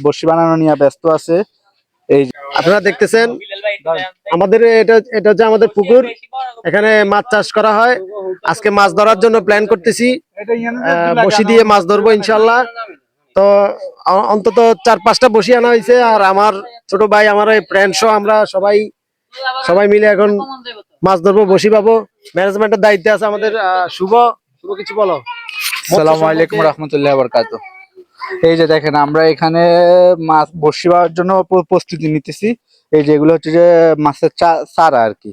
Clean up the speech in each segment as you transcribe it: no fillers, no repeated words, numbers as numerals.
বড়শি বানানো নিয়ে ব্যস্ত আছে। এই আপনারা দেখতেছেন আমাদের এটা হচ্ছে আমাদের পুকুর, এখানে মাছ চাষ করা হয়। আজকে মাছ ধরার জন্য প্ল্যান করতেছি, বসি দিয়ে মাছ ধরবো ইনশাল্লাহ। তো অন্তত 4-5টা বসি আনা হয়েছে, আর আমার ছোট ভাই, আমার ফ্রেন্ড সহ আমরা সবাই মিলে এখন মাছ ধরবো, বসি পাবো। ম্যানেজমেন্টের দায়িত্বে আছে আমাদের শুভ। শুভ কিছু বলো। আসসালামু আলাইকুম রাহমাতুল্লাহি ওয়া বারাকাতুহু। এই যে দেখেন আমরা এখানে মাছ বড়শি বাওয়ার জন্য প্রস্তুতি নিতেছি। এই যে এগুলো হচ্ছে যে মাছের চারা আর কি,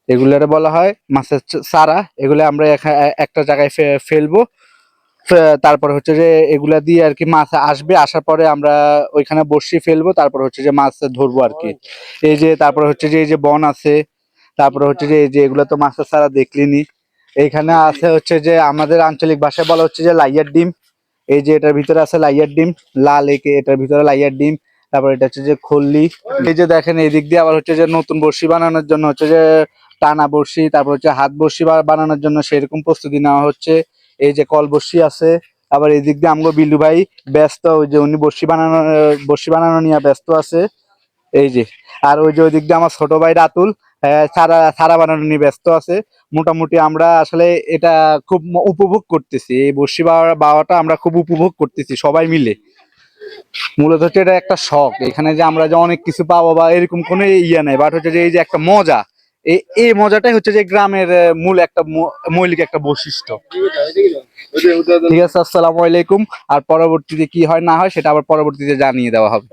এগুলারে বলা হয় মাছের চারা। এগুলো আমরা একটা জায়গায় ফেলবো, তারপর হচ্ছে যে এগুলা দিয়ে আর কি মাছ আসবে, আসার পরে আমরা ওইখানে বড়শি ফেলবো, তারপর হচ্ছে যে মাছ ধরবো আর কি। এই যে তারপর হচ্ছে যে এই যে বন আছে, তারপরে হচ্ছে যে এই যে এগুলো তো মাছের চারা দেখলিনি। এইখানে আছে হচ্ছে যে আমাদের আঞ্চলিক ভাষায় বলা হচ্ছে যে লাইয়ার ডিম। এই যে এটার ভিতরে আছে লাইয়ার ডিম, লাল একে এটার ভিতরে লাইয়ার ডিম। তারপর এটা হচ্ছে যে খল্লি। এই যে দেখেন এই দিক দিয়ে আবার হচ্ছে যে নতুন বড়শি বানানোর জন্য হচ্ছে যে টানা বড়শি, তারপর হচ্ছে হাত বড়শি বানানোর জন্য সেরকম প্রস্তুতি নেওয়া হচ্ছে। এই যে কল বড়শি আছে। আবার এই দিক দিয়ে আমগো বিল্লু ভাই ব্যস্ত, ওই যে উনি বড়শি বানানো নিয়ে ব্যস্ত আছে। এই যে আর ওই যে ওই দিক দিয়ে আমার ছোট ভাই রাতুল সারা বানানো নিয়ে ব্যস্ত আছে। মোটামুটি আমরা আসলে এটা খুব উপভোগ করতেছি, এই বড়শি বাওয়াটা আমরা খুব উপভোগ করতেছি সবাই মিলে। মূলত হচ্ছে এটা একটা শখ, এখানে যে আমরা যে অনেক কিছু পাবো বা এরকম কোনো ইয়ে নাই, বাট হচ্ছে যে এই যে একটা মজা, এই মজাটাই হচ্ছে যে গ্রামের মূল একটা মৌলিক একটা বৈশিষ্ট্য। ঠিক আছে, আসসালামু আলাইকুম। আর পরবর্তীতে কি হয় না হয় সেটা আবার পরবর্তীতে জানিয়ে দেওয়া হবে।